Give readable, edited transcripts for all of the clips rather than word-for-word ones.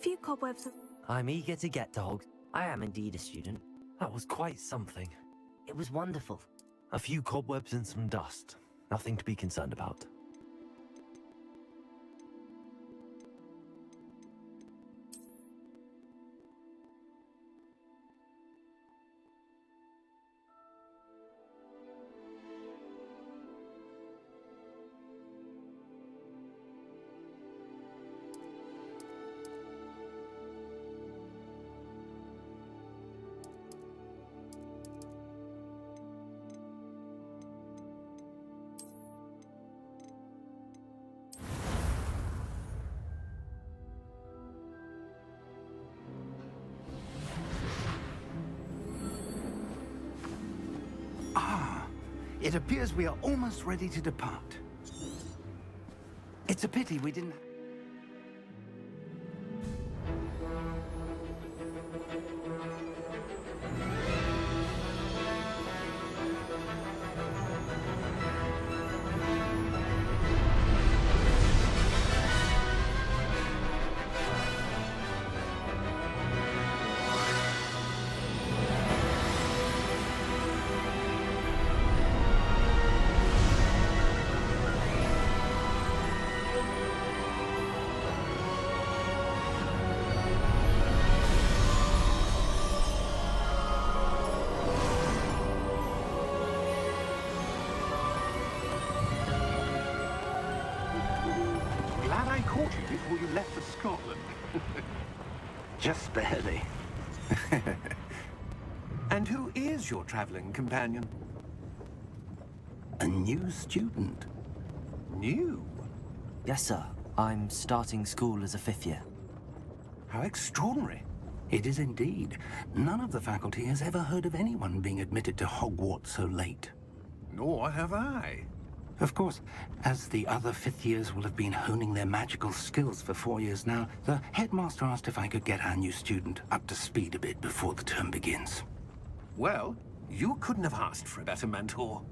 few cobwebs. I'm eager to get to Hogwarts. I am indeed a student. That was quite something. It was wonderful. A few cobwebs and some dust. Nothing to be concerned about. It appears we are almost ready to depart. It's a pity we didn't... Glad I caught you before you left for Scotland. Just barely. And who is your traveling companion? A new student. New? Yes, sir. I'm starting school as a 5th year. How extraordinary. It is indeed. None of the faculty has ever heard of anyone being admitted to Hogwarts so late. Nor have I. Of course, as the other 5th years will have been honing their magical skills for 4 years now, the headmaster asked if I could get our new student up to speed a bit before the term begins. Well, you couldn't have asked for a better mentor.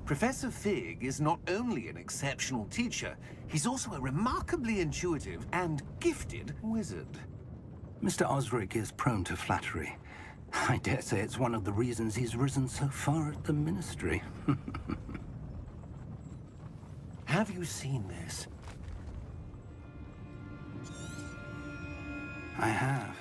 Professor Fig is not only an exceptional teacher, he's also a remarkably intuitive and gifted wizard. Mr. Osric is prone to flattery. I dare say it's one of the reasons he's risen so far at the Ministry. Have you seen this? I have.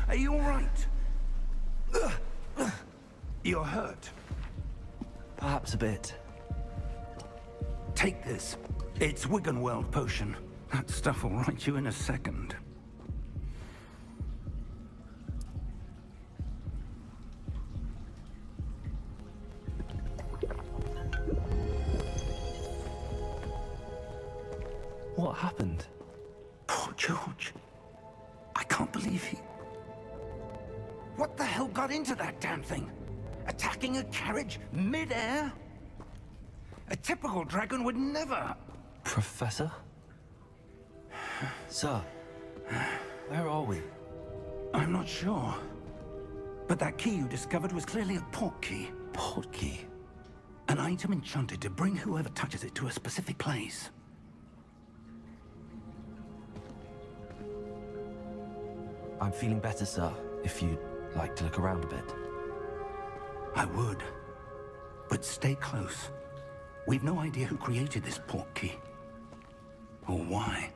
Are you all right? You're hurt. Perhaps a bit. Take this. It's Wiggenweld potion. That stuff will right you in a second. What happened? Poor George. I can't believe he... What the hell got into that damn thing? Attacking a carriage mid-air? A typical dragon would never... Professor? Sir, where are we? I'm not sure. But that key you discovered was clearly a portkey. Portkey? An item enchanted to bring whoever touches it to a specific place. I'm feeling better, sir, if you'd like to look around a bit. I would. But stay close. We've no idea who created this portkey. Or why.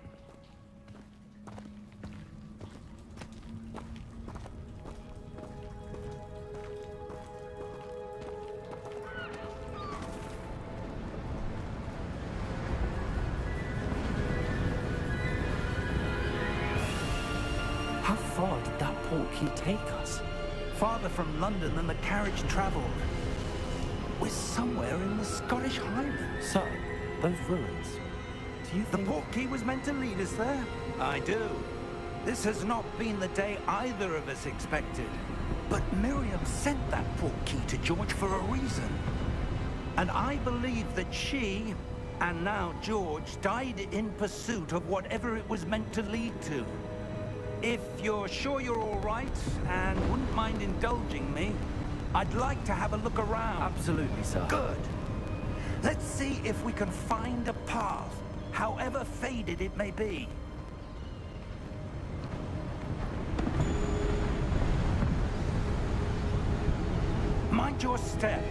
How far did that portkey take us? Farther from London than the carriage traveled. We're somewhere in the Scottish Highlands. Sir, those ruins. Do you The think... portkey was meant to lead us there? I do. This has not been the day either of us expected. But Miriam sent that portkey to George for a reason. And I believe that she, and now George, died in pursuit of whatever it was meant to lead to. If you're sure you're all right, and wouldn't mind indulging me, I'd like to have a look around. Absolutely, sir. Good. Let's see if we can find a path, however faded it may be. Mind your step.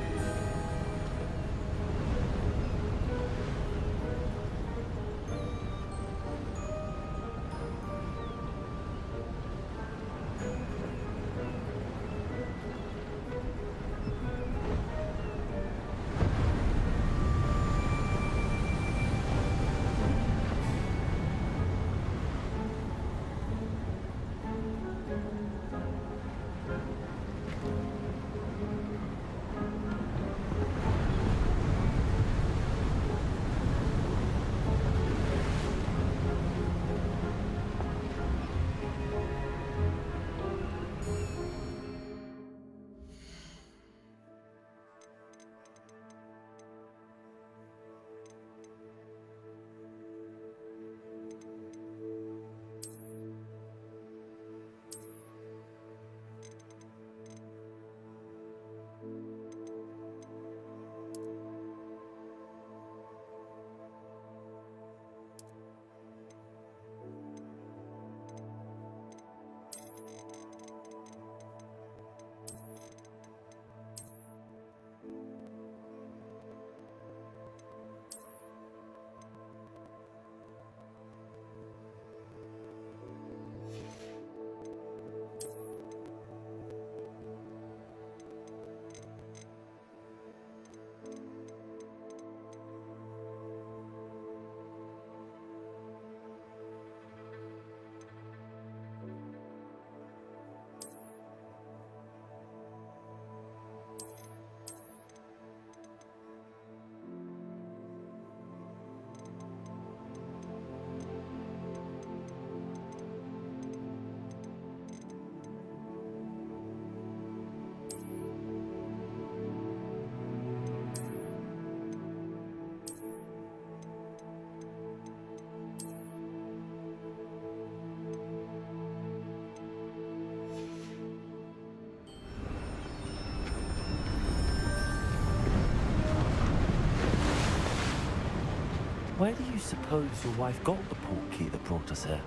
Where do you suppose your wife got the port key that brought us here?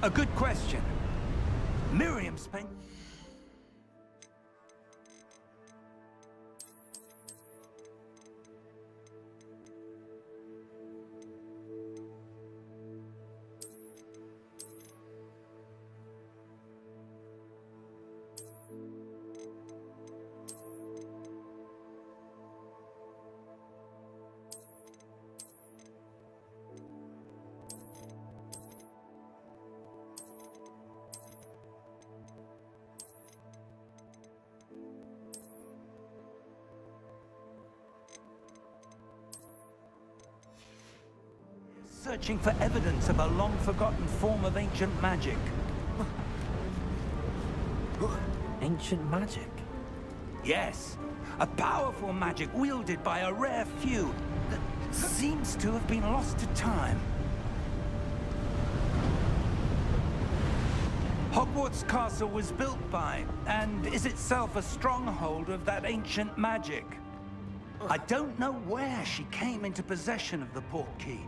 A good question. Miriam spent... searching for evidence of a long-forgotten form of ancient magic. Ancient magic? Yes, a powerful magic wielded by a rare few that seems to have been lost to time. Hogwarts Castle was built by, and is itself a stronghold of that ancient magic. I don't know where she came into possession of the port key,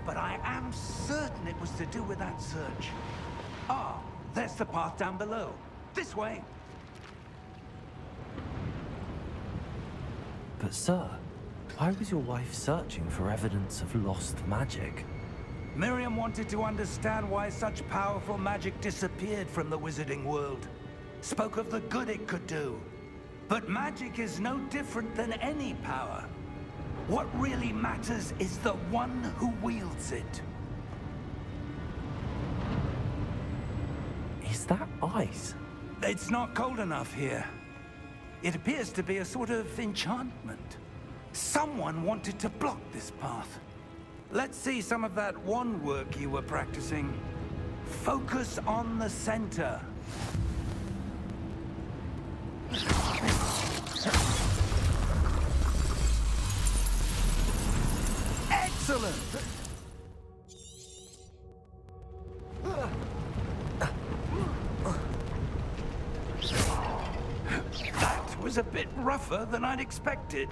but I am certain it was to do with that search. Ah, there's the path down below. This way. But sir, why was your wife searching for evidence of lost magic? Miriam wanted to understand why such powerful magic disappeared from the wizarding world. Spoke of the good it could do. But magic is no different than any power. What really matters is the one who wields it. Is that ice? It's not cold enough here. It appears to be a sort of enchantment. Someone wanted to block this path. Let's see some of that wand work you were practicing. Focus on the center. Excellent! That bit rougher than I'd expected.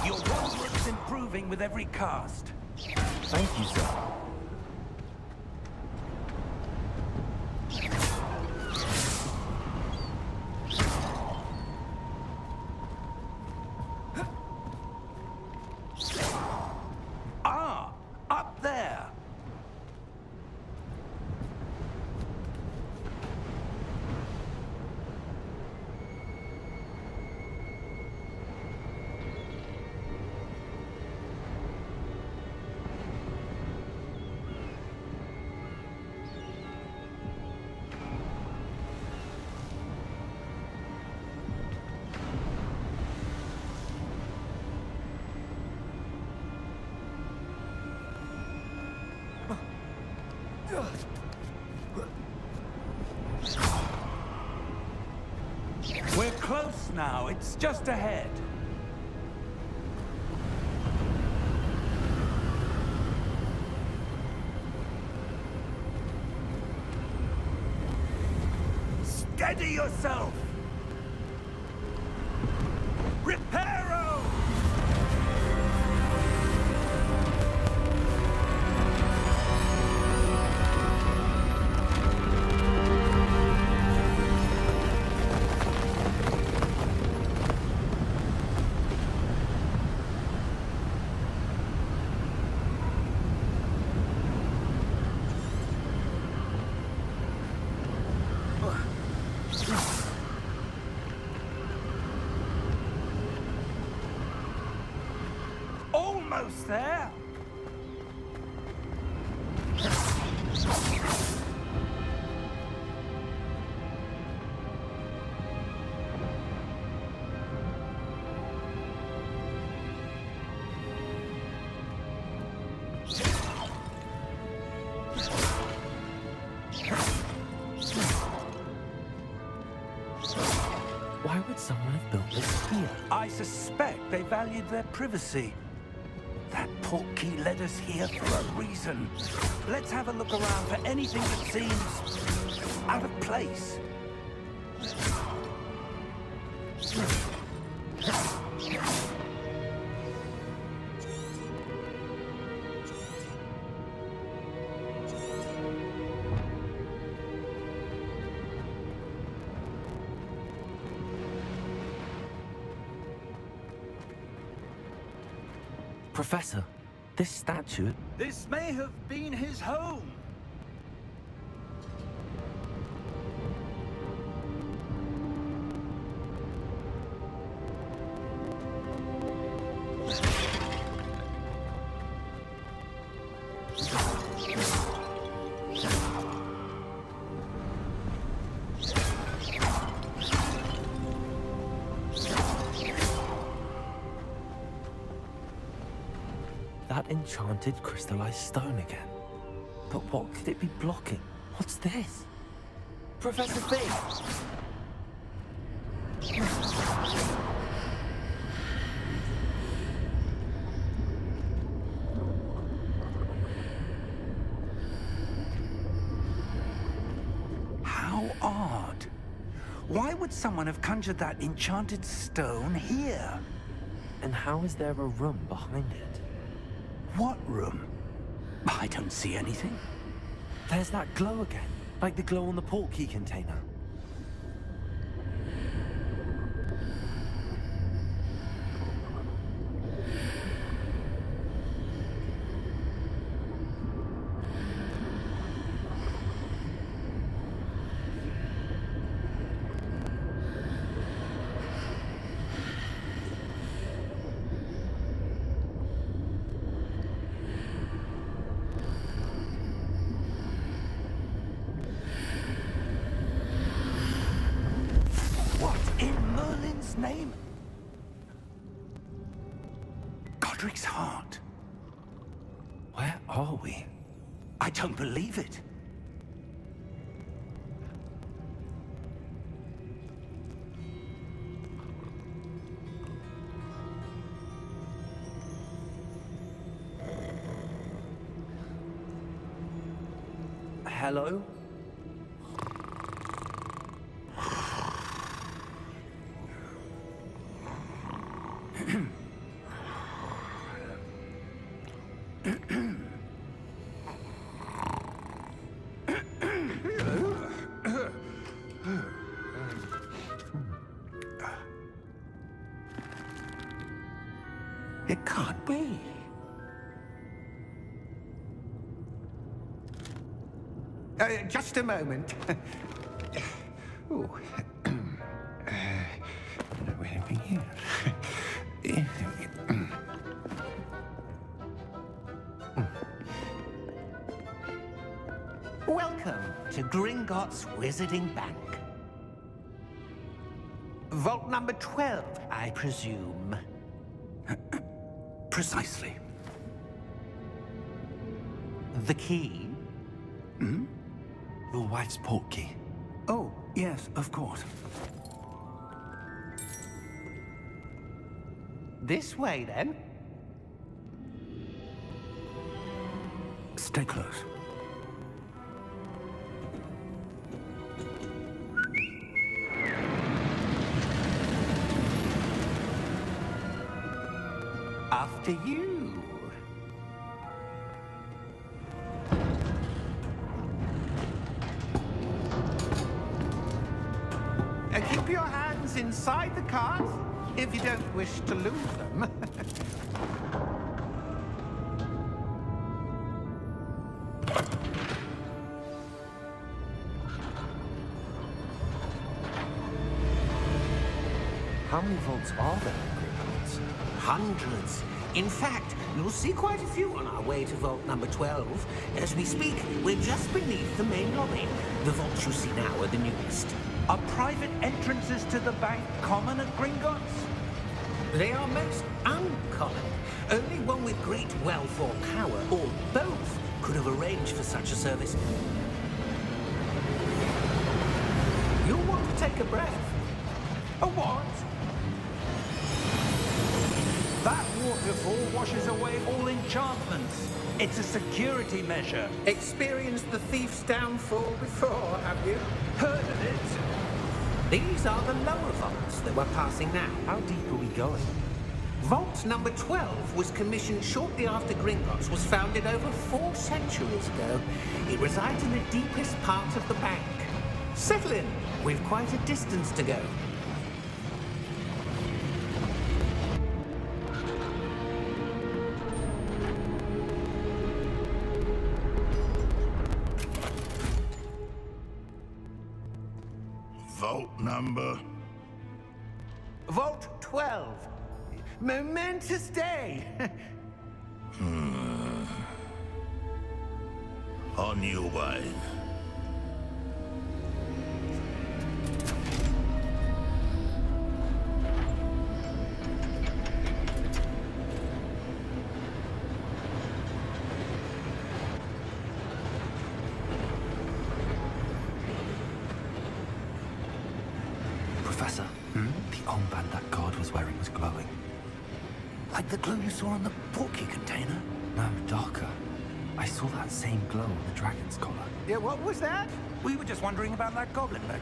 Your one looks improving with every cast. Thank you, sir. Ah, up there. We're close now. It's just ahead. Steady yourself! Reparo! Almost there. Why would someone have built this here? I suspect they valued their privacy. That portkey led us here for a reason. Let's have a look around for anything that seems out of place. Professor, this statue... This may have been his home. That enchanted crystallized stone again. But what could it be blocking? What's this? Professor Fig! How odd. Why would someone have conjured that enchanted stone here? And how is there a room behind it? What room? I don't see anything. There's that glow again, like the glow on the portkey container. Name? Godric's heart. Where are we? I don't believe it. Hello? It can't be. Just a moment. Ooh. Anything here? Welcome to Gringotts Wizarding Bank. Vault number 12, I presume. Precisely. The key? Your wife's port key. Oh, yes, of course. This way, then. Stay close. After you. Keep your hands inside the cart if you don't wish to lose them. How many vaults are there in Gringotts? Hundreds. In fact, you'll see quite a few on our way to vault number 12. As we speak, we're just beneath the main lobby. The vaults you see now are the newest. Are private entrances to the bank common at Gringotts? They are most uncommon. Only one with great wealth or power, or both, could have arranged for such a service. You'll want to take a breath. A what? That waterfall washes away all enchantments. It's a security measure. Experienced the thief's downfall before, have you? Heard of it? These are the lower vaults that we're passing now. How deep are we going? Vault number 12 was commissioned shortly after Gringotts was founded over 4 centuries ago. It resides in the deepest part of the bank. Settle in. We've quite a distance to go. Vault number? Vault 12. Momentous day. On your way. Professor, the armband that guard was wearing was glowing. Like the glow you saw on the portkey container? No, darker. I saw that same glow on the dragon's collar. Yeah, what was that? We were just wondering about that goblin back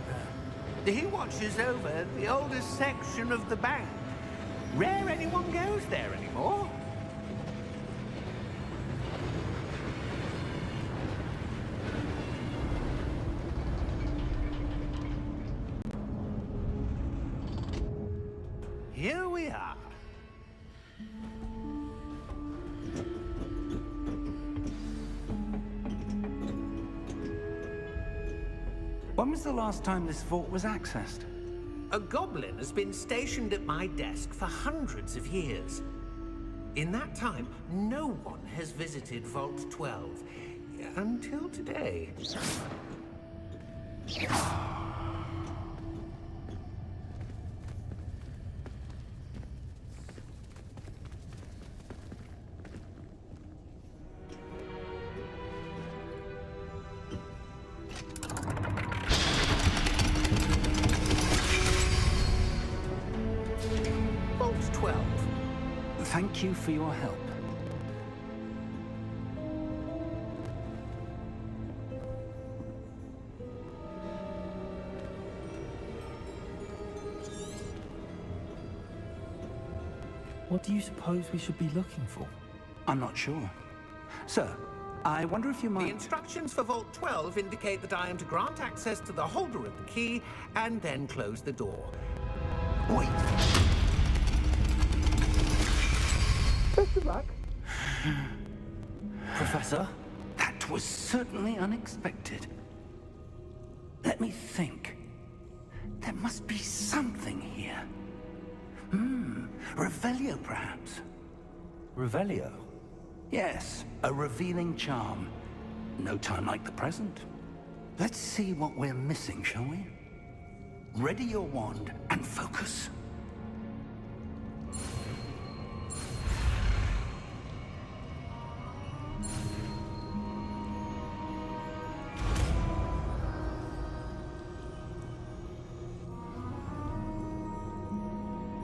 there. He watches over the oldest section of the bank. Rare anyone goes there anymore. Here we are. When was the last time this vault was accessed? A goblin has been stationed at my desk for hundreds of years. In that time, no one has visited Vault 12. Until today. Vault 12. Thank you for your help. What do you suppose we should be looking for? I'm not sure. Sir, I wonder if you The might... instructions for Vault 12 indicate that I am to grant access to the holder of the key and then close the door. Wait. You're back. Professor? That was certainly unexpected. Let me think. There must be something here. Revelio, perhaps. Revelio? Yes, a revealing charm. No time like the present. Let's see what we're missing, shall we? Ready your wand and focus.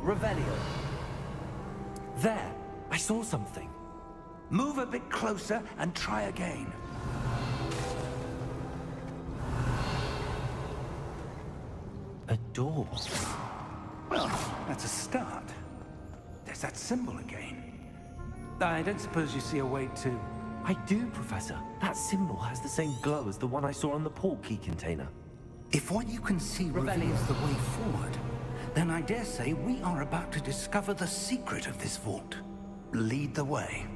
Revelio. There, I saw something. Move a bit closer and try again. A door. Well, that's a start. There's that symbol again. I don't suppose you see a way to... I do, Professor. That symbol has the same glow as the one I saw on the port key container. If what you can see reveals the way forward, then I dare say we are about to discover the secret of this vault. Lead the way.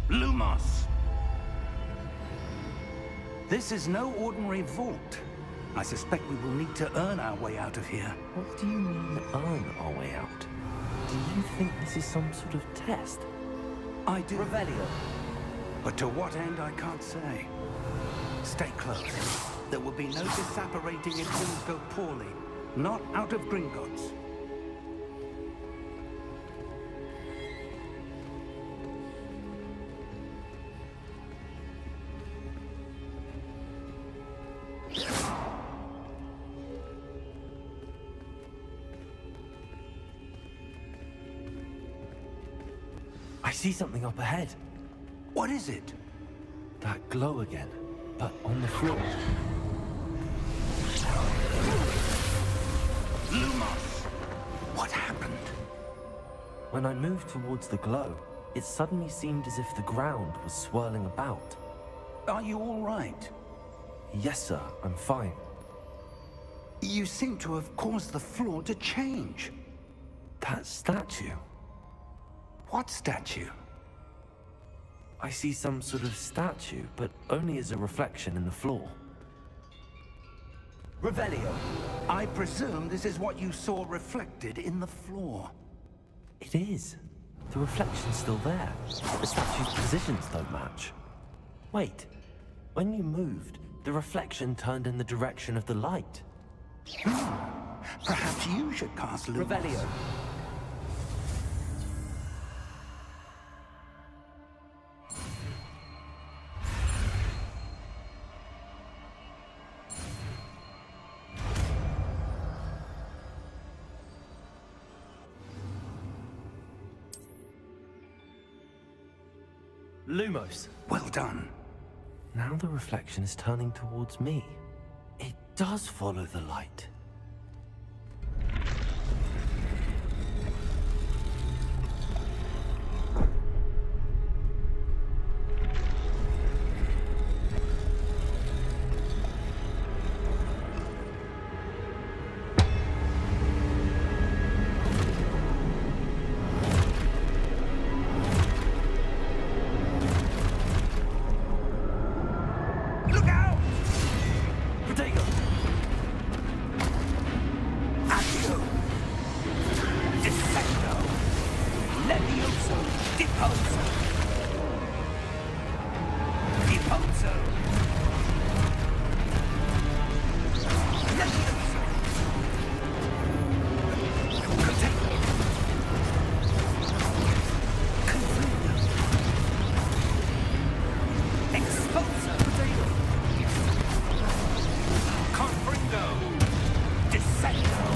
Lumos! This is no ordinary vault. I suspect we will need to earn our way out of here. What do you mean, earn our way out? Do you think this is some sort of test? I do. Revelio. But to what end, I can't say. Stay close. There will be no disapparating if things go poorly. Not out of Gringotts. I see something up ahead. What is it? That glow again, but on the floor. Lumos! What happened? When I moved towards the glow, it suddenly seemed as if the ground was swirling about. Are you all right? Yes, sir, I'm fine. You seem to have caused the floor to change. That statue. What statue? I see some sort of statue, but only as a reflection in the floor. Revelio, I presume this is what you saw reflected in the floor. It is. The reflection's still there. The statue's positions don't match. Wait. When you moved, the reflection turned in the direction of the light. Perhaps you should cast Lumos. Revelio. Lumos. Well done. Now the reflection is turning towards me. It does follow the light. Look out! Protego! Accio! Dissecto! Levioso! Deposo! Deposo! Levioso! Protego! Confundo! Exposo! Protego! Confringo! Dissecto!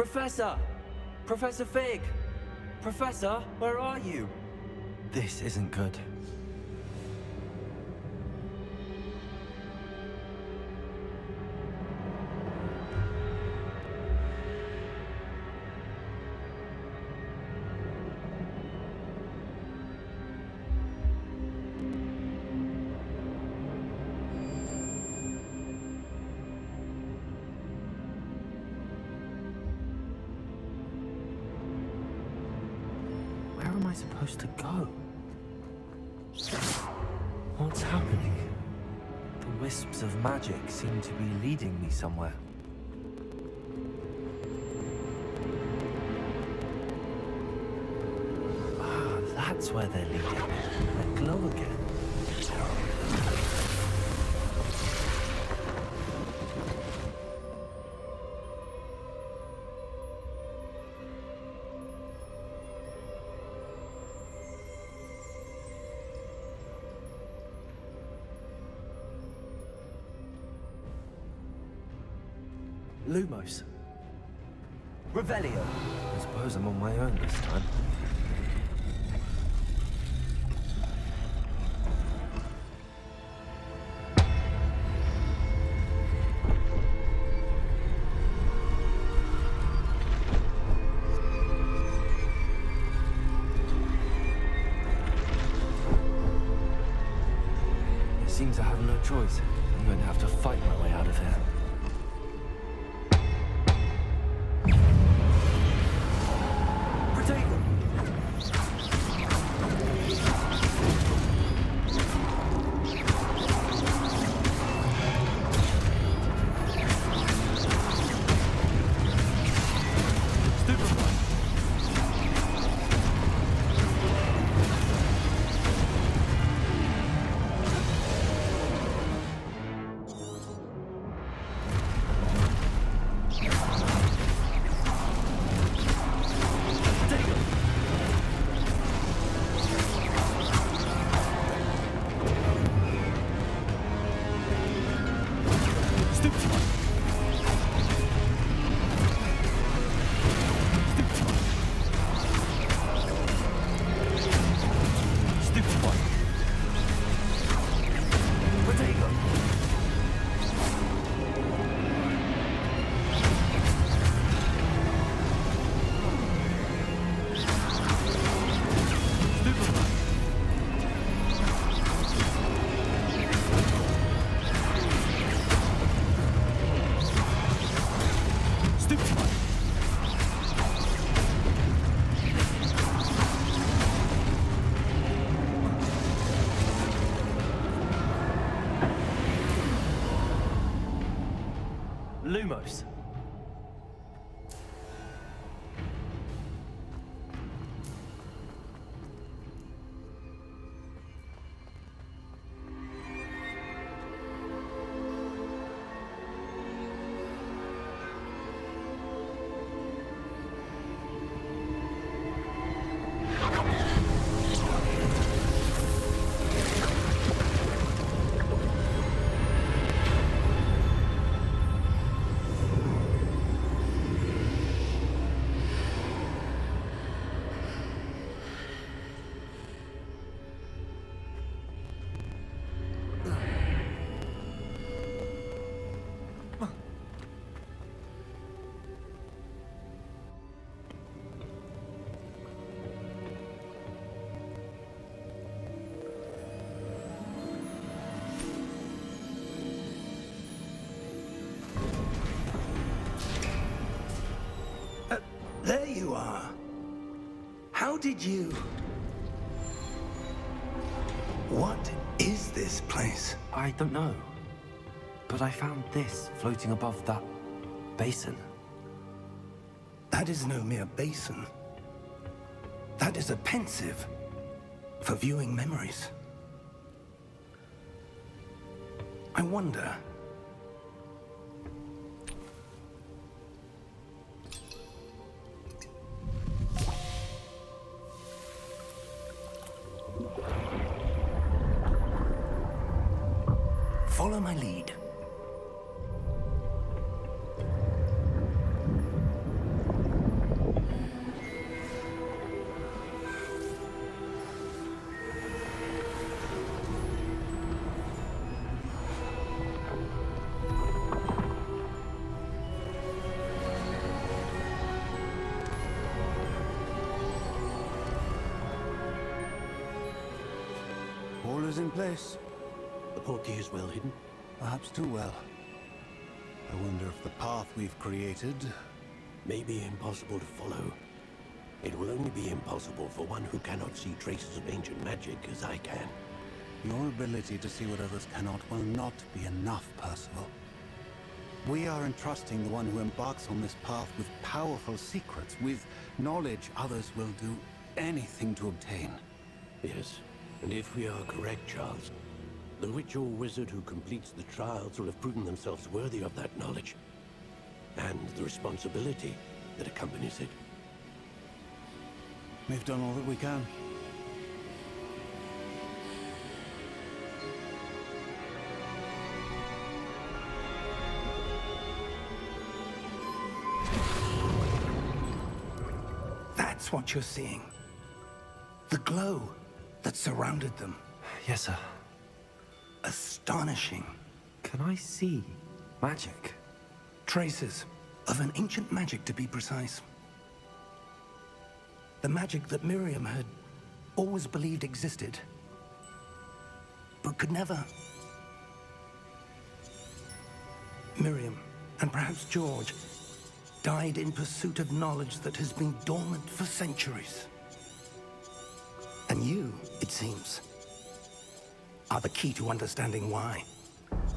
Professor! Professor Fig! Professor, where are you? This isn't good. Where am I supposed to go? What's happening? The wisps of magic seem to be leading me somewhere. Ah, that's where they're leading. That glow again. Lumos. Revelio. I suppose I'm on my own this time. It seems I have no choice. I'm going to have to fight my way out of here. Lumos. There you are. How did you... What is this place? I don't know. But I found this floating above that basin. That is no mere basin. That is a pensive for viewing memories. I wonder... Follow my lead. is in place. The portkey is well hidden. Perhaps too well. I wonder if the path we've created... May be impossible to follow. It will only be impossible for one who cannot see traces of ancient magic as I can. Your ability to see what others cannot will not be enough, Percival. We are entrusting the one who embarks on this path with powerful secrets, with knowledge others will do anything to obtain. Yes, and if we are correct, Charles, the witch or wizard who completes the trials will have proven themselves worthy of that knowledge, and the responsibility that accompanies it. We've done all that we can. That's what you're seeing. The glow that surrounded them. Yes, sir. Astonishing. Can I see magic? Traces of an ancient magic, to be precise. The magic that Miriam had always believed existed, but could never. Miriam, and perhaps George, died in pursuit of knowledge that has been dormant for centuries. And you, it seems, are the key to understanding why.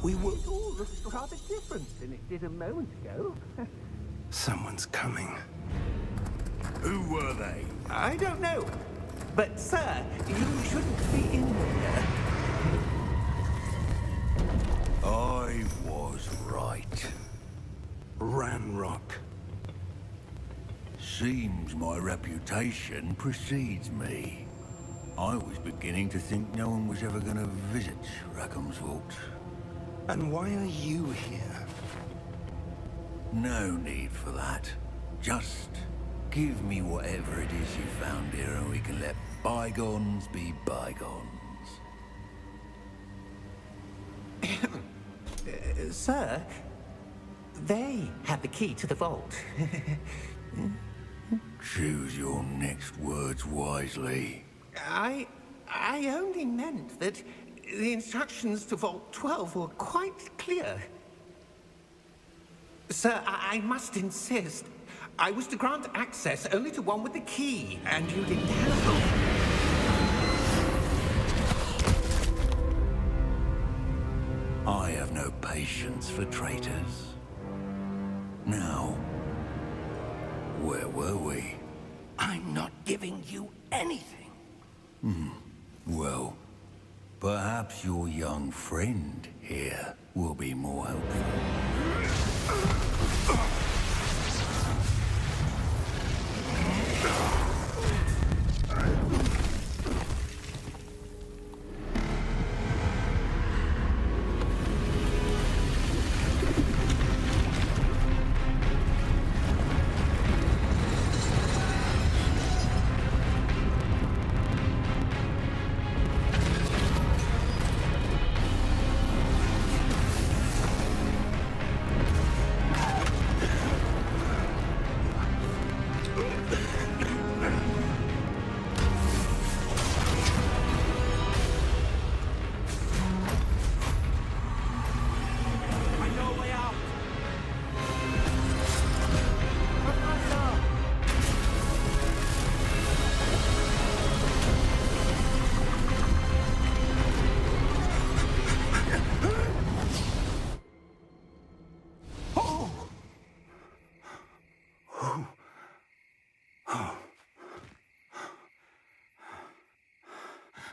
We were all rather different than it did a moment ago. Someone's coming. Who were they? I don't know. But, sir, you shouldn't be in here. I was right. Ranrock. Seems my reputation precedes me. I was beginning to think no one was ever going to visit Rackham's Vault. And why are you here? No need for that. Just give me whatever it is you found here and we can let bygones be bygones. Sir, they had the key to the vault. Choose your next words wisely. I only meant that the instructions to Vault 12 were quite clear. Sir, I must insist. I was to grant access only to one with the key, and you didn't have. I have no patience for traitors. Now, where were we? I'm not giving you anything. Well, perhaps your young friend here will be more helpful.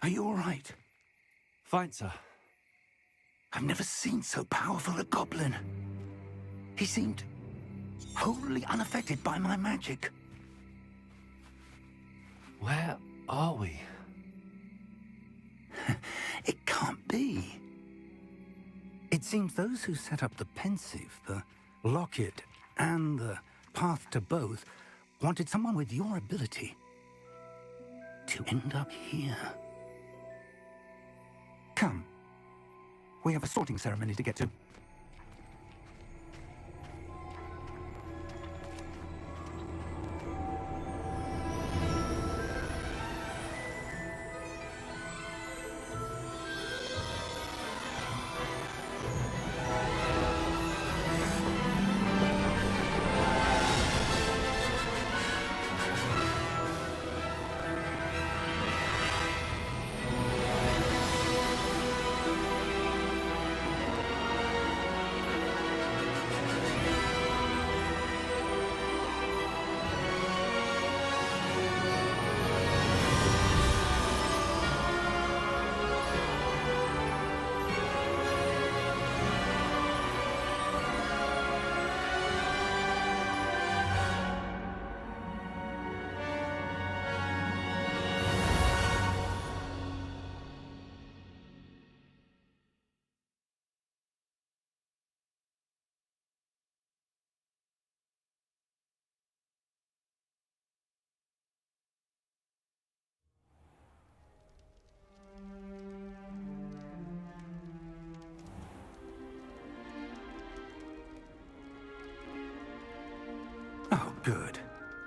Are you all right? Fine, sir. I've never seen so powerful a goblin. He seemed wholly unaffected by my magic. Where are we? It can't be. It seems those who set up the pensive, the locket, and the path to both wanted someone with your ability to end up here. Come. We have a sorting ceremony to get to.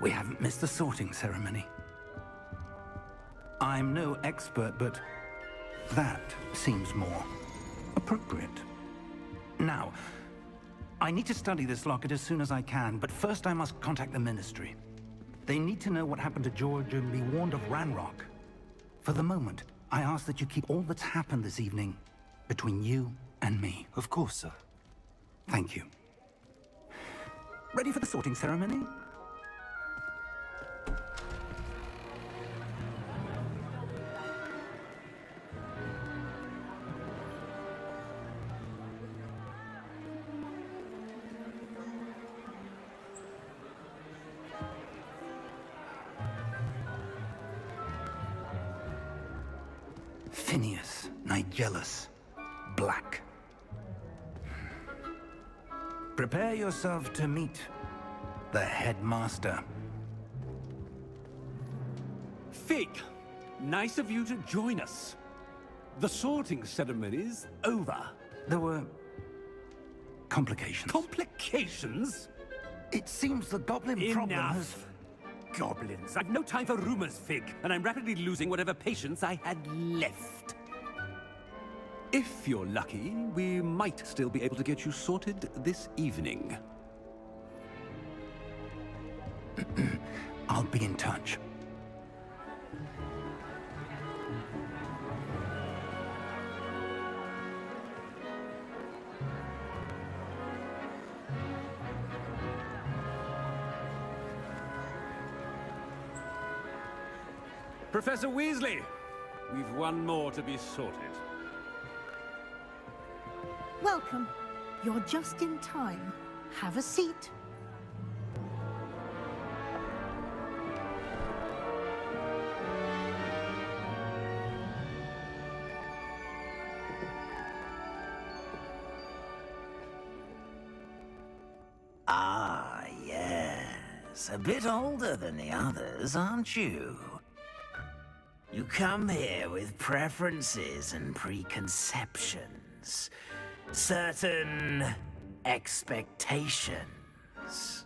we haven't missed the sorting ceremony. I'm no expert, but that seems more appropriate. Now, I need to study this locket as soon as I can, but first I must contact the Ministry. They need to know what happened to George and be warned of Ranrock. For the moment, I ask that you keep all that's happened this evening between you and me. Of course, sir. Thank you. Ready for the sorting ceremony? Phineas, Nigellus, Black. Prepare yourself to meet the headmaster. Fig, nice of you to join us. The sorting ceremony's over. There were complications. Complications? It seems the goblin problem has... Enough! Goblins. I've no time for rumors, Fig, and I'm rapidly losing whatever patience I had left. If you're lucky, we might still be able to get you sorted this evening. I'll be in touch. Professor Weasley, we've one more to be sorted. Welcome. You're just in time. Have a seat. Ah, yes. A bit older than the others, aren't you? You come here with preferences and preconceptions. Certain expectations.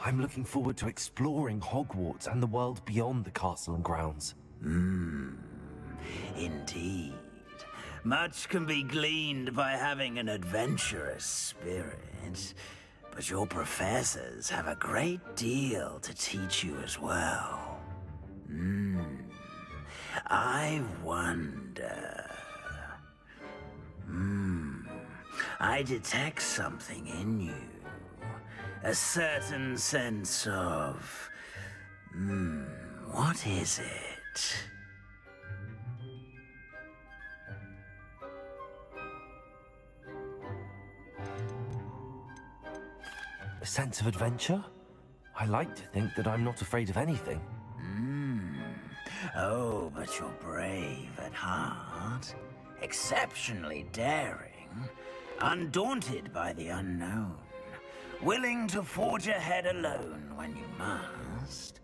I'm looking forward to exploring Hogwarts and the world beyond the castle and grounds. Indeed. Much can be gleaned by having an adventurous spirit, but your professors have a great deal to teach you as well. I wonder... I detect something in you. A certain sense of... what is it? A sense of adventure? I like to think that I'm not afraid of anything. Oh, but you're brave at heart. Exceptionally daring. Undaunted by the unknown. Willing to forge ahead alone when you must.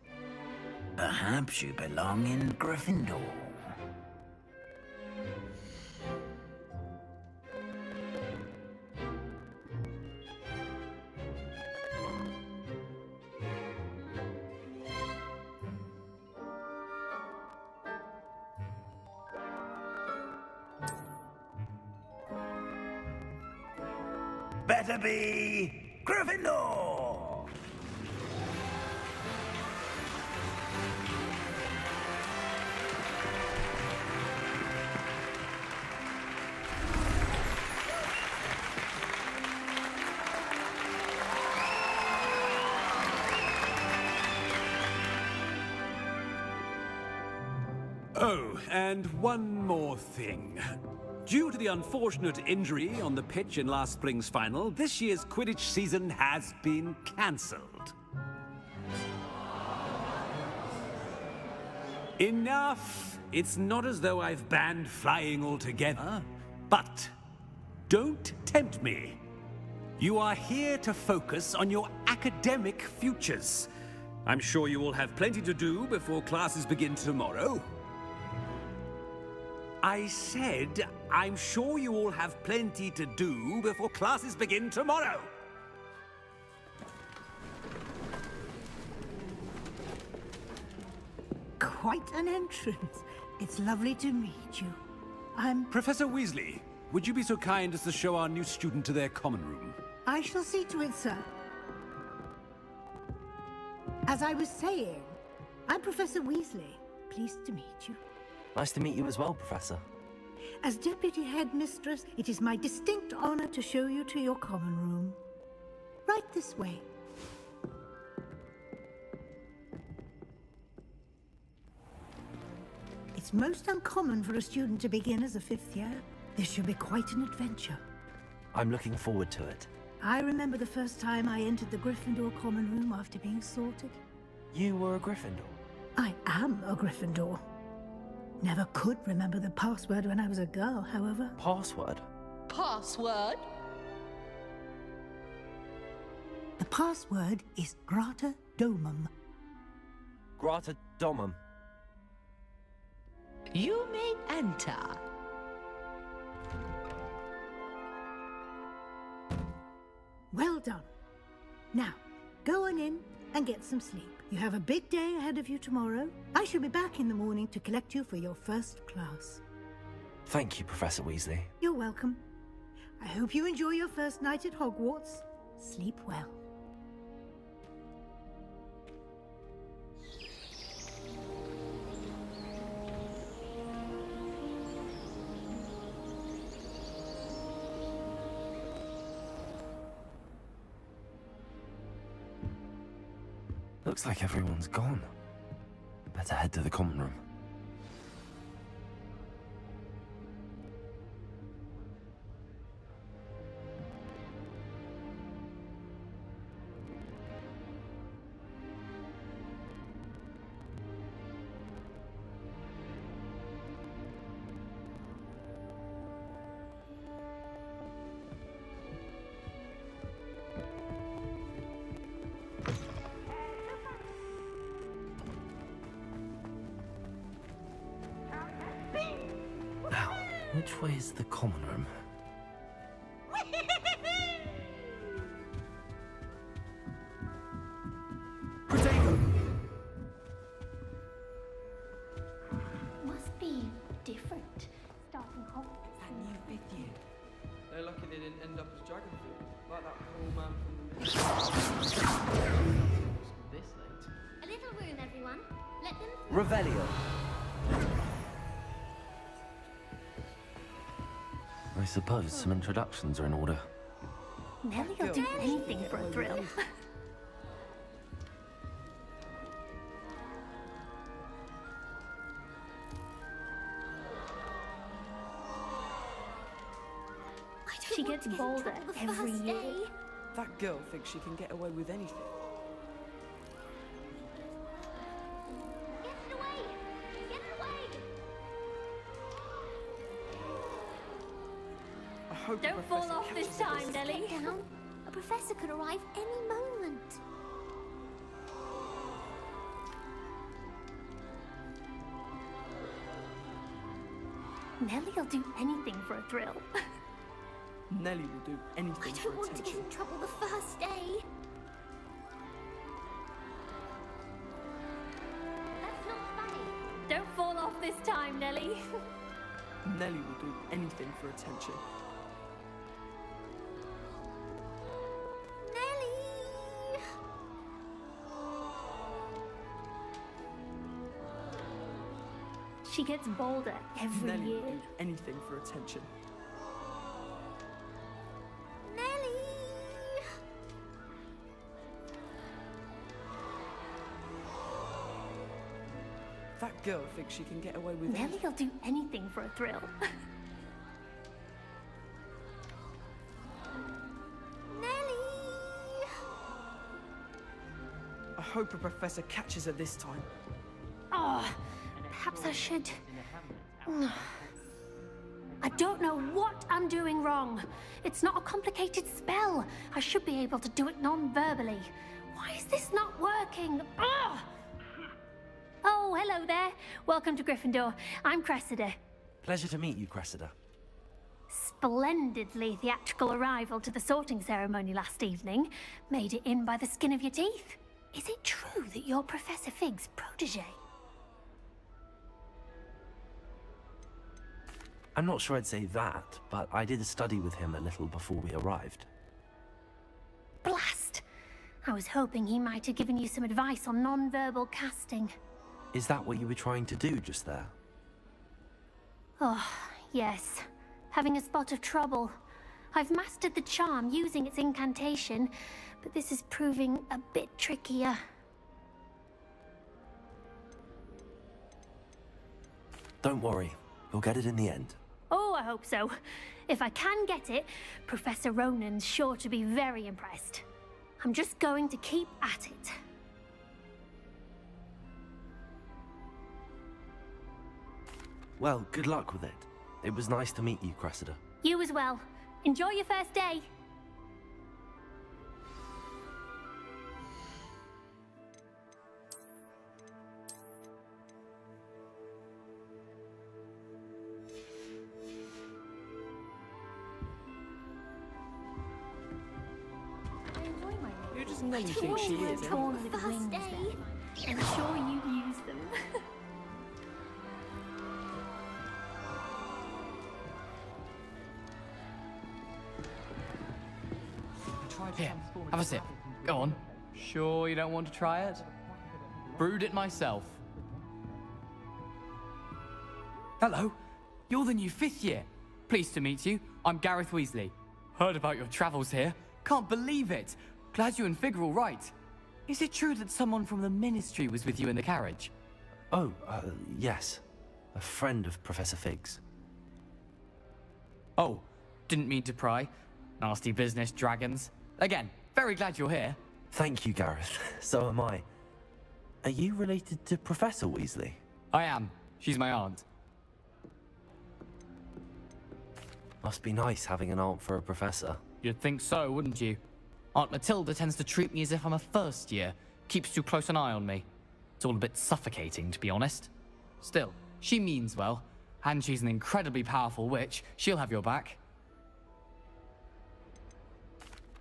Perhaps you belong in Gryffindor. Better be Gryffindor! Oh, and one more thing. Due to the unfortunate injury on the pitch in last spring's final, this year's Quidditch season has been cancelled. Enough! It's not as though I've banned flying altogether. But don't tempt me. You are here to focus on your academic futures. I'm sure you will have plenty to do before classes begin tomorrow. I said, I'm sure you all have plenty to do before classes begin tomorrow. Quite an entrance. It's lovely to meet you. I'm... Professor Weasley, would you be so kind as to show our new student to their common room? I shall see to it, sir. As I was saying, I'm Professor Weasley. Pleased to meet you. Nice to meet you as well, Professor. As Deputy Headmistress, it is my distinct honor to show you to your common room. Right this way. It's most uncommon for a student to begin as a fifth year. This should be quite an adventure. I'm looking forward to it. I remember the first time I entered the Gryffindor common room after being sorted. You were a Gryffindor? I am a Gryffindor. Never could remember the password when I was a girl, however. Password? Password? The password is Grata Domum. Grata Domum. You may enter. Well done. Now, go on in and get some sleep. You have a big day ahead of you tomorrow. I shall be back in the morning to collect you for your first class. Thank you, Professor Weasley. You're welcome. I hope you enjoy your first night at Hogwarts. Sleep well. Looks like everyone's gone. Better head to the common room. Which way is the common room? Must be different. Starting Hogwarts. That new 5th year. They're lucky they didn't end up as Dragonfield, like that poor man from this late. A little room, everyone. Let them. Revelio. I suppose some introductions are in order. Nelly'll do anything for a thrill. She gets bolder every year. That girl thinks she can get away with anything. Get it away! Get it away! I hope Don't the fall professor off this catches time, us. Nelly. Get down. A professor could arrive any moment. Nelly'll do anything for a thrill. Nelly will do I anything for don't want to get attention. in trouble the first day. That's not funny. Don't fall off this time, Nelly. Nelly will do anything for attention. Nelly! She gets bolder every Nelly year. will do anything for attention. Nelly! That girl thinks she can get away with anything. Nelly'll do anything for a thrill. Nelly! I hope a professor catches her this time. Oh, perhaps I should. I don't know what I'm doing wrong. It's not a complicated spell. I should be able to do it non-verbally. Why is this not working? Ugh! Oh, hello there. Welcome to Gryffindor. I'm Cressida. Pleasure to meet you, Cressida. Splendidly theatrical arrival to the sorting ceremony last evening. Made it in by the skin of your teeth. Is it true that you're Professor Fig's protege? I'm not sure I'd say that, but I did study with him a little before we arrived. Blast! I was hoping he might have given you some advice on non-verbal casting. Is that what you were trying to do just there? Oh, yes. Having a spot of trouble. I've mastered the charm using its incantation, but this is proving a bit trickier. Don't worry, we'll get it in the end. Oh, I hope so. If I can get it, Professor Ronan's sure to be very impressed. I'm just going to keep at it. Well, good luck with it. It was nice to meet you, Cressida. You as well. Enjoy your first day. Who does Nelly think she is? eh? Torn with wings there. I'm sure you use them. Here, have a sip. Go on. Sure you don't want to try it? Brewed it myself. Hello. You're the new 5th year. Pleased to meet you. I'm Gareth Weasley. Heard about your travels here. Can't believe it. Glad you and Fig are all right. Is it true that someone from the Ministry was with you in the carriage? Oh, yes. A friend of Professor Fig's. Oh, didn't mean to pry. Nasty business, dragons. Again, very glad you're here. Thank you, Gareth. So am I. Are you related to Professor Weasley? I am. She's my aunt. Must be nice having an aunt for a professor. You'd think so, wouldn't you? Aunt Matilda tends to treat me as if I'm a first year. Keeps too close an eye on me. It's all a bit suffocating, to be honest. Still, she means well. And she's an incredibly powerful witch. She'll have your back.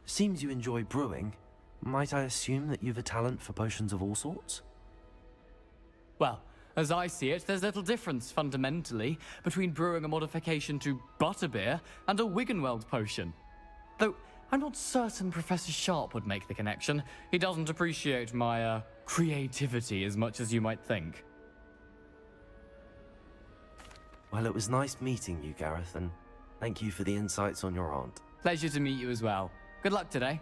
Seems you enjoy brewing. Might I assume that you've a talent for potions of all sorts? Well, as I see it, there's little difference, fundamentally, between brewing a modification to butterbeer and a Wiggenweld potion. Though, I'm not certain Professor Sharp would make the connection. He doesn't appreciate my, creativity as much as you might think. Well, it was nice meeting you, Gareth, and thank you for the insights on your aunt. Pleasure to meet you as well. Good luck today.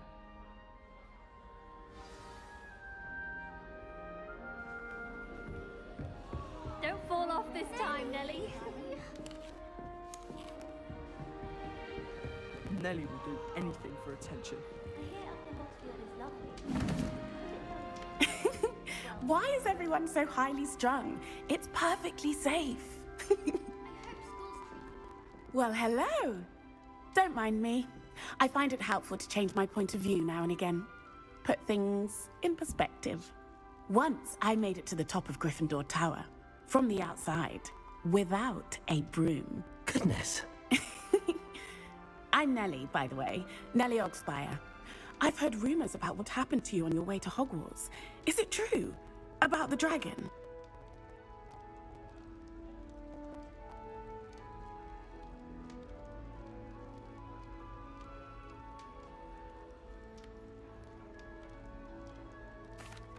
Don't fall off this time, Nelly. Nelly will do anything for attention. Why is everyone so highly strung? It's perfectly safe. Well, hello. Don't mind me. I find it helpful to change my point of view now and again. Put things in perspective. Once I made it to the top of Gryffindor Tower, from the outside, without a broom. Goodness. I'm Nelly, by the way. Nelly Ogspire. I've heard rumors about what happened to you on your way to Hogwarts. Is it true? About the dragon?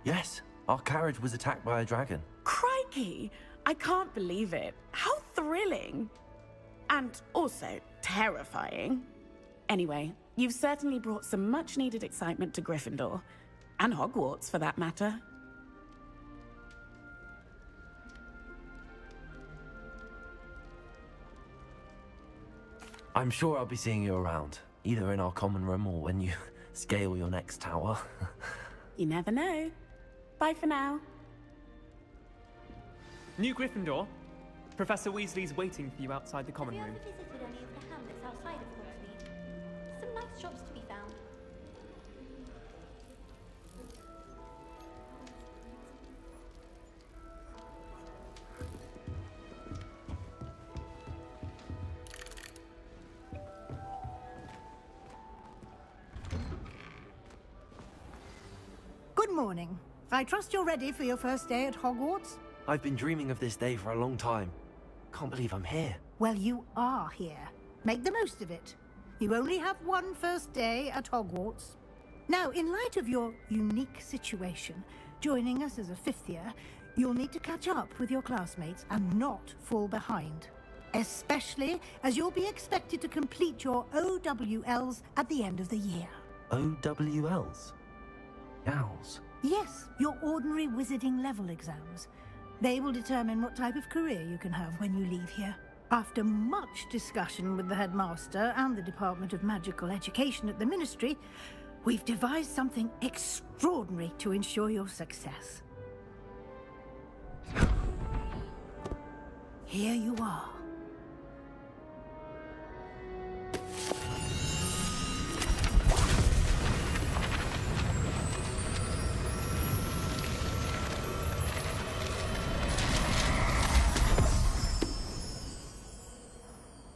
Yes, our carriage was attacked by a dragon. Crikey! I can't believe it. How thrilling! And also terrifying. Anyway, you've certainly brought some much-needed excitement to Gryffindor. And Hogwarts, for that matter. I'm sure I'll be seeing you around, either in our common room or when you scale your next tower. You never know. Bye for now. New Gryffindor. Professor Weasley's waiting for you outside the common room. Visited any of the hamlets outside of Hogsmeade? Some nice shops to be found. Good morning. I trust you're ready for your first day at Hogwarts? I've been dreaming of this day for a long time. Can't believe I'm here. Well, you are here. Make the most of it. You only have one first day at Hogwarts. Now, in light of your unique situation, joining us as a fifth year, you'll need to catch up with your classmates and not fall behind. Especially as you'll be expected to complete your OWLs at the end of the year. OWLs? Owls? Yes, your ordinary wizarding level exams. They will determine what type of career you can have when you leave here. After much discussion with the headmaster and the Department of Magical Education at the Ministry, we've devised something extraordinary to ensure your success. Here you are.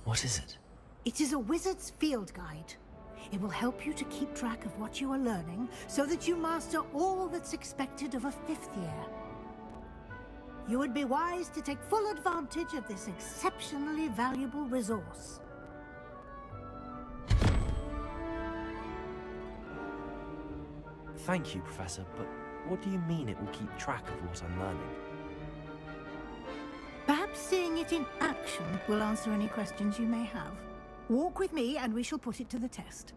What is it? It is a wizard's field guide. It will help you to keep track of what you are learning so that you master all that's expected of a fifth year. You would be wise to take full advantage of this exceptionally valuable resource. Thank you, Professor, but what do you mean it will keep track of what I'm learning? Perhaps seeing it in action will answer any questions you may have. Walk with me and we shall put it to the test.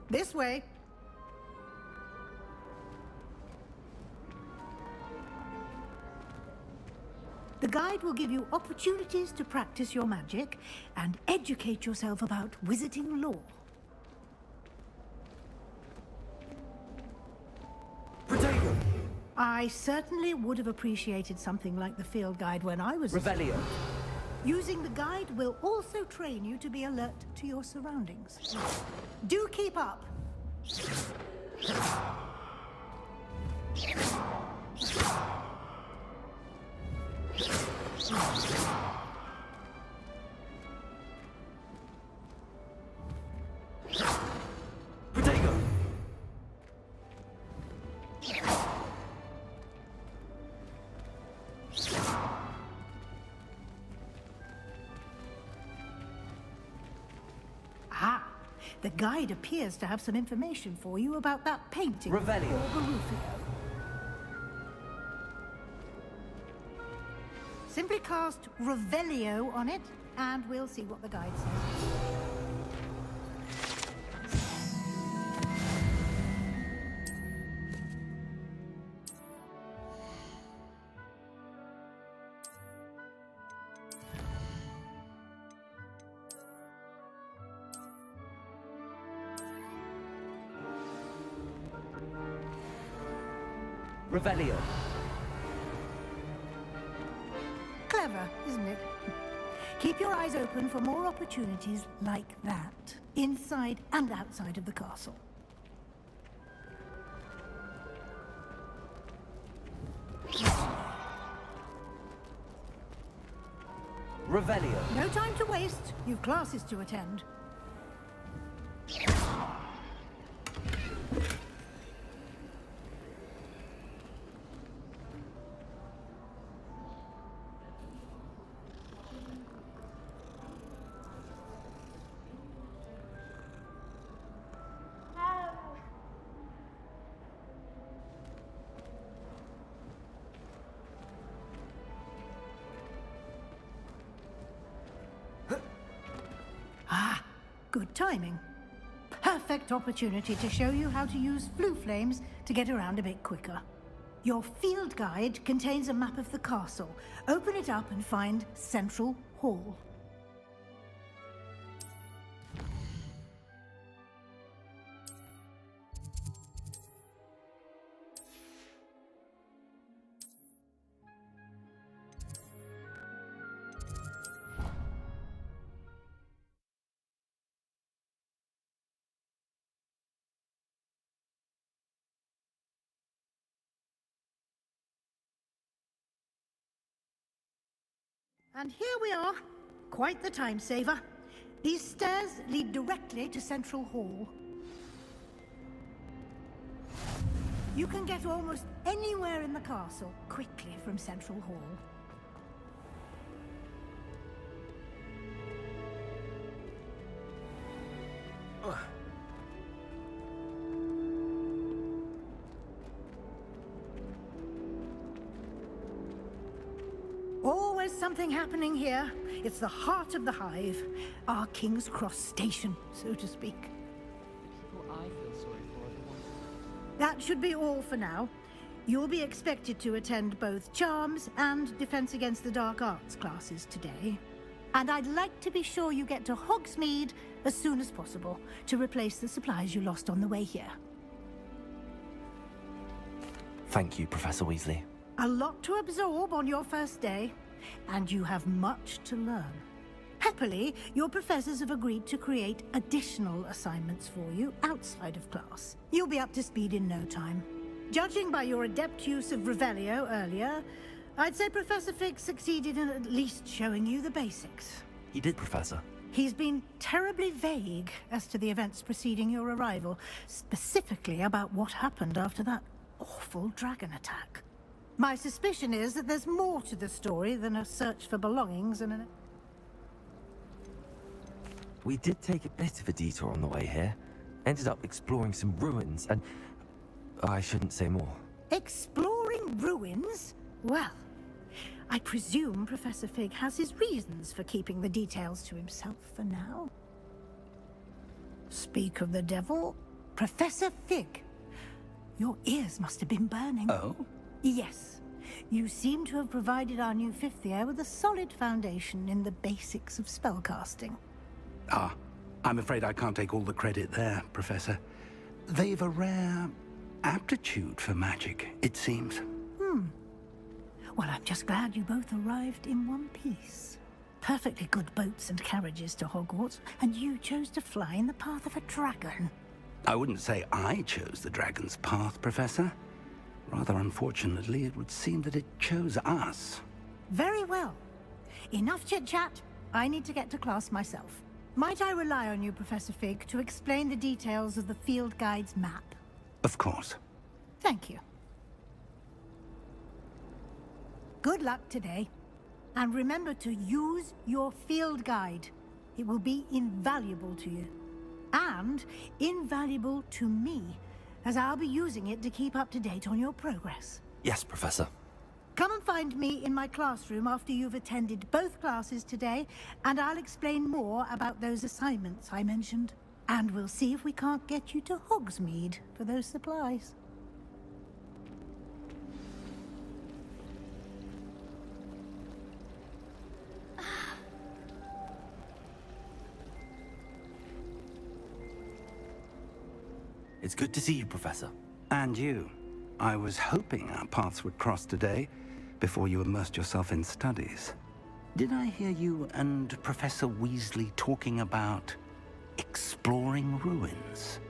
This way. The guide will give you opportunities to practice your magic and educate yourself about wizarding lore. Protego! I certainly would have appreciated something like the field guide when I was... Revelio. Using the guide will also train you to be alert to your surroundings. Do keep up! Protego! Ah, the guide appears to have some information for you about that painting. Revelio. Or Barufio. Simply cast Revelio on it, and we'll see what the guide says. Revelio. Clever, isn't it? Keep your eyes open for more opportunities like that, inside and outside of the castle. Revelio. No time to waste. You've classes to attend. Ah, good timing. Perfect opportunity to show you how to use flue flames to get around a bit quicker. Your field guide contains a map of the castle. Open it up and find Central Hall. And here we are. Quite the time saver. These stairs lead directly to Central Hall. You can get almost anywhere in the castle quickly from Central Hall. Always something happening here. It's the heart of the hive. Our King's Cross station, so to speak. People I feel sorry for are the ones. That should be all for now. You'll be expected to attend both Charms and Defense Against the Dark Arts classes today. And I'd like to be sure you get to Hogsmeade as soon as possible to replace the supplies you lost on the way here. Thank you, Professor Weasley. A lot to absorb on your first day, and you have much to learn. Happily, your professors have agreed to create additional assignments for you outside of class. You'll be up to speed in no time. Judging by your adept use of Revelio earlier, I'd say Professor Fig succeeded in at least showing you the basics. He did, Professor. He's been terribly vague as to the events preceding your arrival, specifically about what happened after that awful dragon attack. My suspicion is that there's more to the story than a search for belongings and an... We did take a bit of a detour on the way here. Ended up exploring some ruins and... I shouldn't say more. Exploring ruins? Well, I presume Professor Fig has his reasons for keeping the details to himself for now. Speak of the devil, Professor Fig. Your ears must have been burning. Oh? Yes. You seem to have provided our new fifth year with a solid foundation in the basics of spellcasting. Ah, I'm afraid I can't take all the credit there, Professor. They've a rare aptitude for magic, it seems. Well, I'm just glad you both arrived in one piece. Perfectly good boats and carriages to Hogwarts, and you chose to fly in the path of a dragon. I wouldn't say I chose the dragon's path, Professor. Rather unfortunately, it would seem that it chose us. Very well. enough chit-chat. I need to get to class myself. Might I rely on you, Professor Fig, to explain the details of the field guide's map? Of course. Thank you. Good luck today. And remember to use your field guide. It will be invaluable to you. And invaluable to me, as I'll be using it to keep up to date on your progress. Yes, Professor. Come and find me in my classroom after you've attended both classes today, and I'll explain more about those assignments I mentioned. And we'll see if we can't get you to Hogsmeade for those supplies. It's good to see you, Professor. And you. I was hoping our paths would cross today, before you immersed yourself in studies. Did I hear you and Professor Weasley talking about exploring ruins?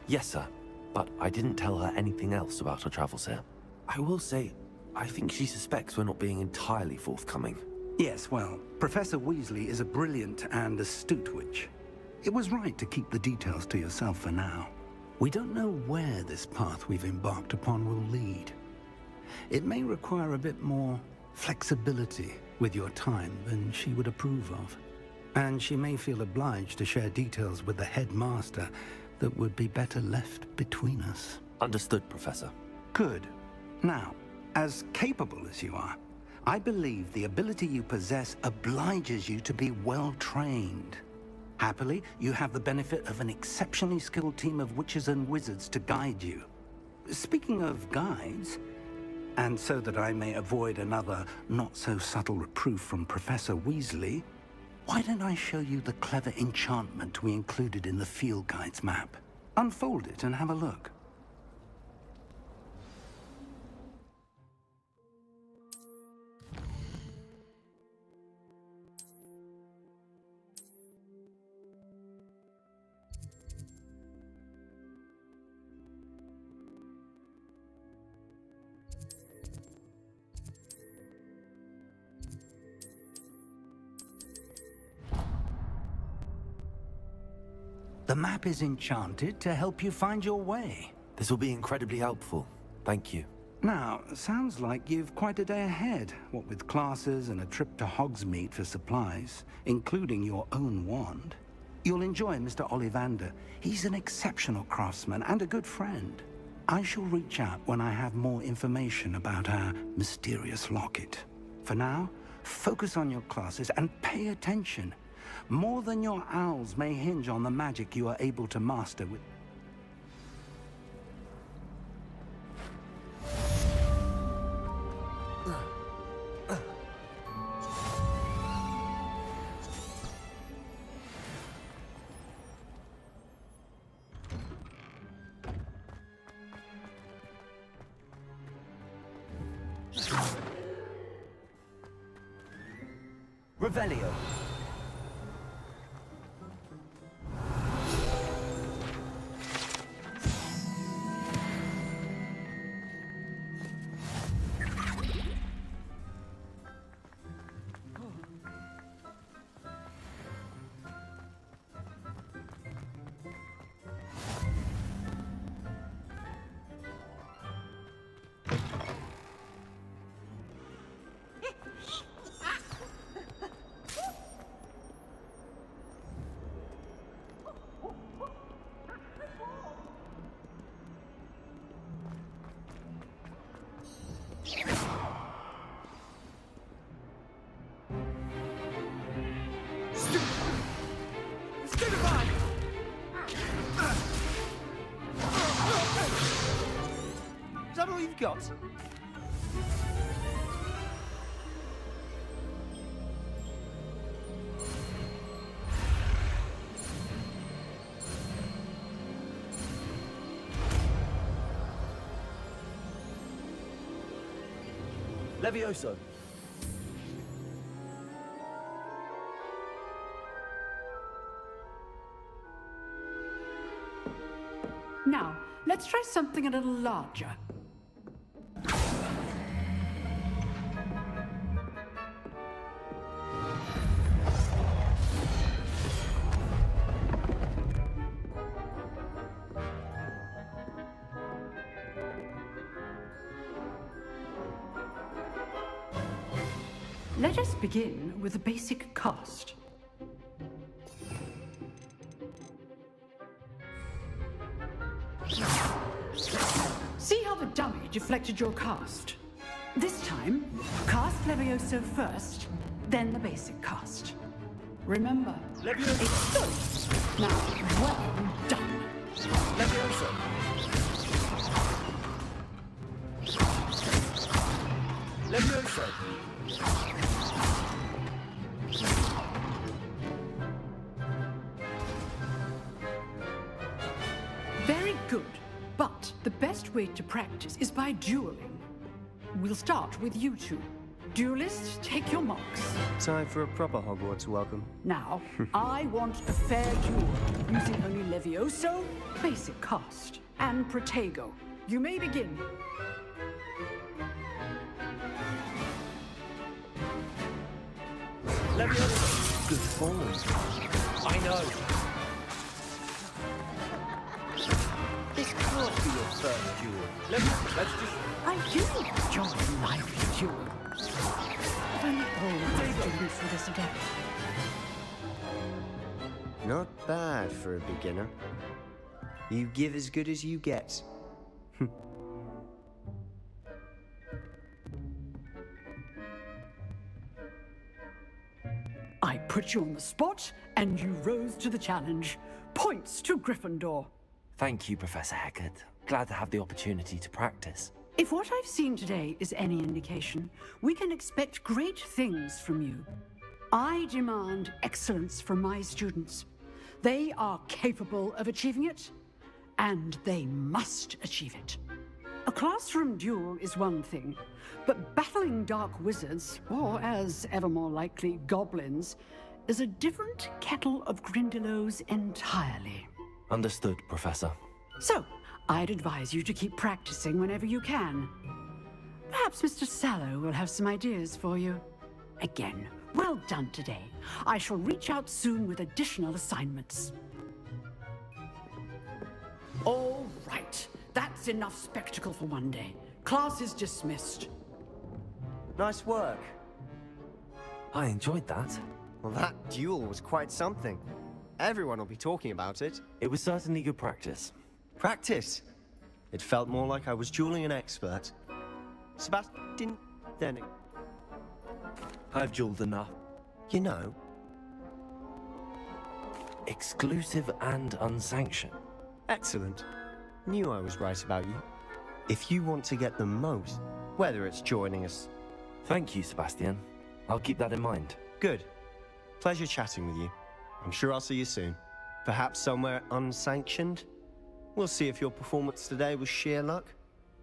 Yes, sir. But I didn't tell her anything else about our travels here. I will say, I think she suspects we're not being entirely forthcoming. Yes, well, Professor Weasley is a brilliant and astute witch. It was right to keep the details to yourself for now. We don't know where this path we've embarked upon will lead. It may require a bit more flexibility with your time than she would approve of. And she may feel obliged to share details with the headmaster that would be better left between us. Understood, Professor. Good. Now, as capable as you are, I believe the ability you possess obliges you to be well-trained. Happily, you have the benefit of an exceptionally skilled team of witches and wizards to guide you. Speaking of guides, and so that I may avoid another not-so-subtle reproof from Professor Weasley, why don't I show you the clever enchantment we included in the field guide's map? Unfold it and have a look. The map is enchanted to help you find your way. This will be incredibly helpful. Thank you. Now, sounds like you've quite a day ahead, what with classes and a trip to Hogsmeade for supplies, including your own wand. You'll enjoy Mr. Ollivander. He's an exceptional craftsman and a good friend. I shall reach out when I have more information about our mysterious locket. For now, focus on your classes and pay attention. More than your owls may hinge on the magic you are able to master with... Revelio. Is that all you've got? Levioso. Now, let's try something a little larger. Let us begin with the basic cast. See how the dummy deflected your cast? This time, cast Levioso first, then the basic cast. Remember, it's good. Now, well done. Levioso. Levioso. Very good. But the best way to practice is by dueling. We'll start with you two. Duelists, take your marks. Time for a proper Hogwarts welcome. Now, I want a fair duel, using only Levioso, basic cast, and Protego. You may begin. Levioso. Good form. I know. This can't be your first duel. Let's just... I do enjoy lively duels. If only all my students were this adept. Not bad for a beginner. You give as good as you get. I put you on the spot, and you rose to the challenge. Points to Gryffindor. Thank you, Professor Hecat. Glad to have the opportunity to practice. If what I've seen today is any indication, we can expect great things from you. I demand excellence from my students. They are capable of achieving it, and they must achieve it. A classroom duel is one thing, but battling dark wizards, or as ever more likely, goblins, is a different kettle of Grindylows entirely. Understood, Professor. So, I'd advise you to keep practicing whenever you can. Perhaps Mr. Sallow will have some ideas for you. Again, well done today. I shall reach out soon with additional assignments. All right. That's enough spectacle for one day. Class is dismissed. Nice work. I enjoyed that. Well, that duel was quite something. Everyone will be talking about it. It was certainly good practice. Practice? It felt more like I was dueling an expert. Sebastian, then... I've dueled enough. You know... Exclusive and unsanctioned. Excellent. Knew I was right about you. If you want to get the most, whether it's joining us... Thank you, Sebastian. I'll keep that in mind. Good. Pleasure chatting with you. I'm sure I'll see you soon. Perhaps somewhere unsanctioned? We'll see if your performance today was sheer luck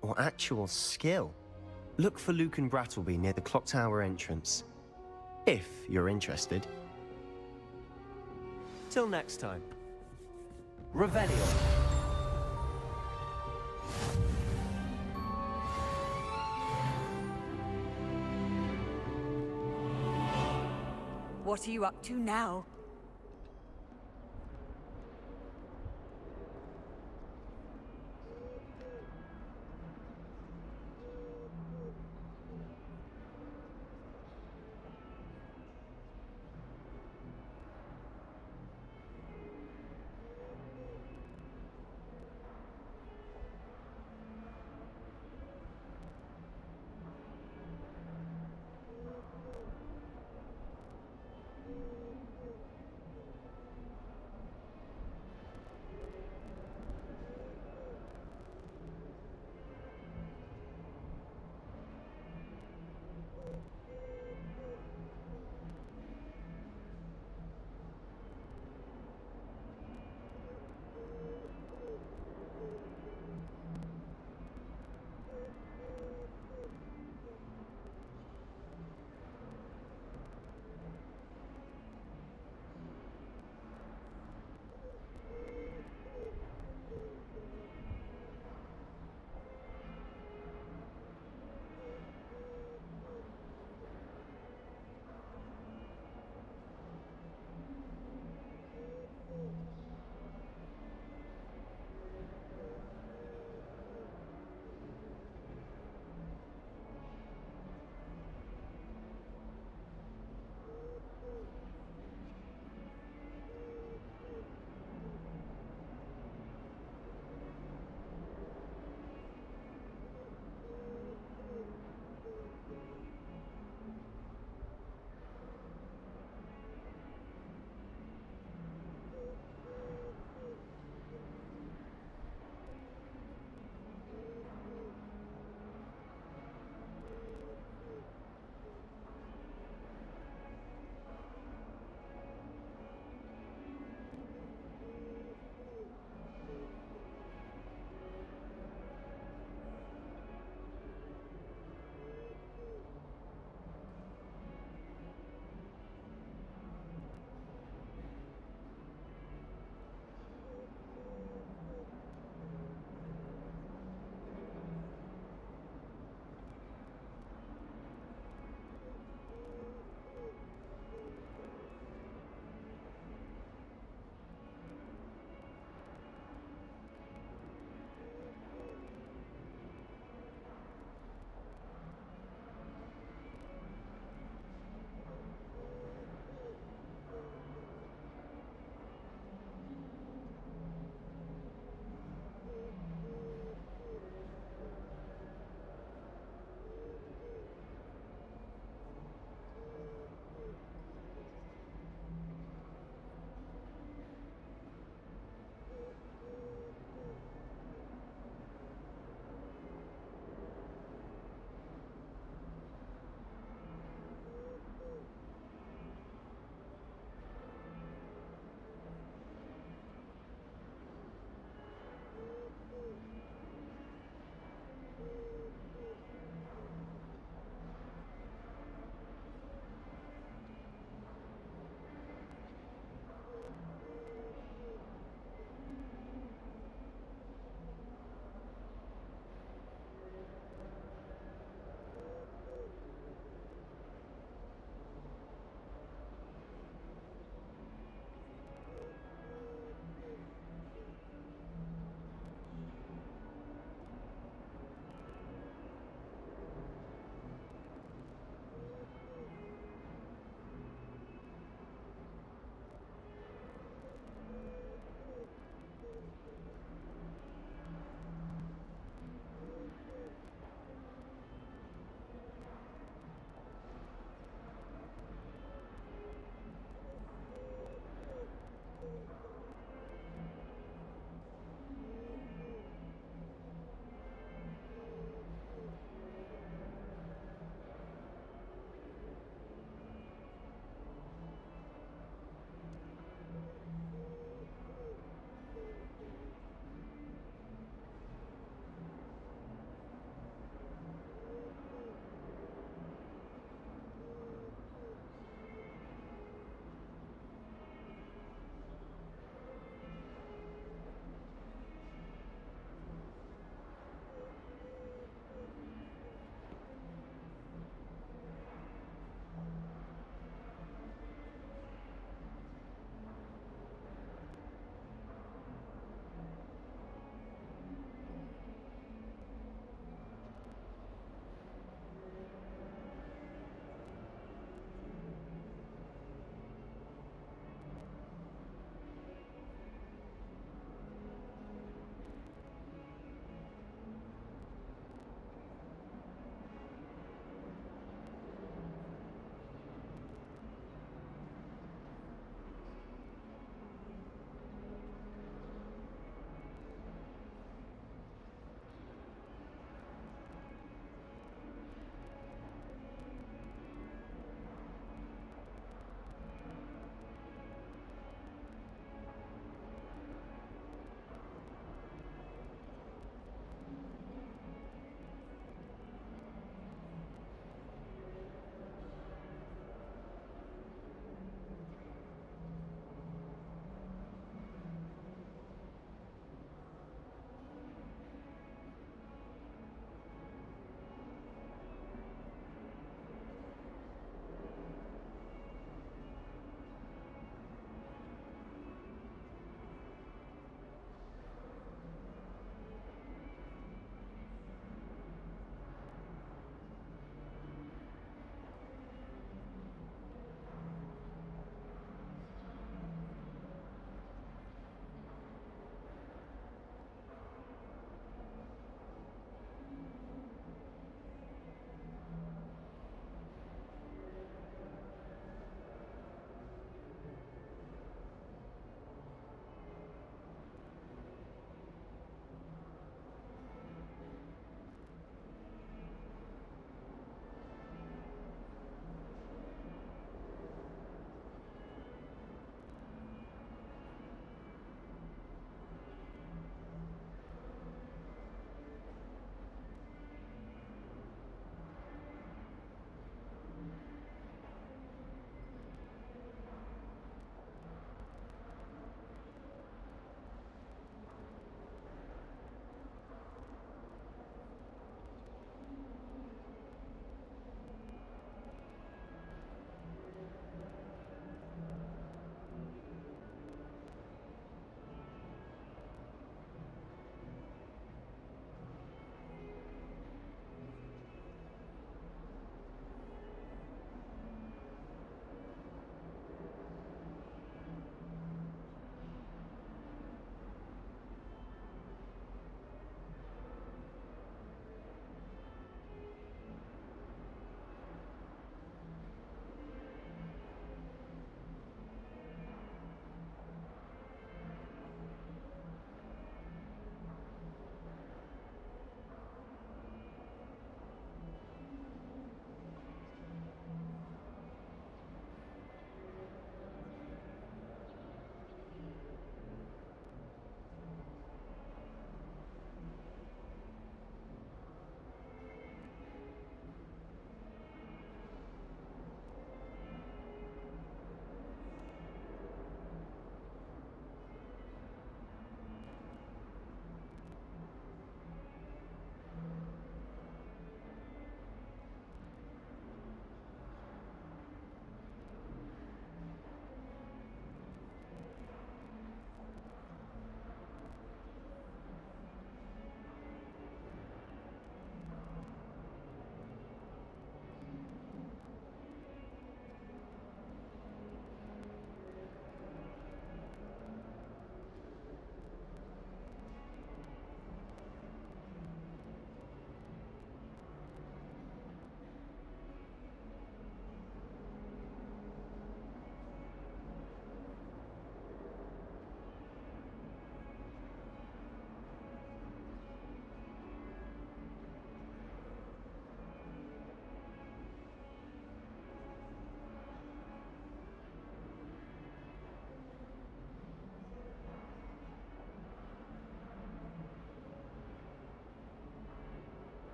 or actual skill. Look for Luke and Brattleby near the clock tower entrance. If you're interested. Till next time. Revelio. What are you up to now?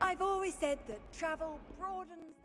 I've always said that travel broadens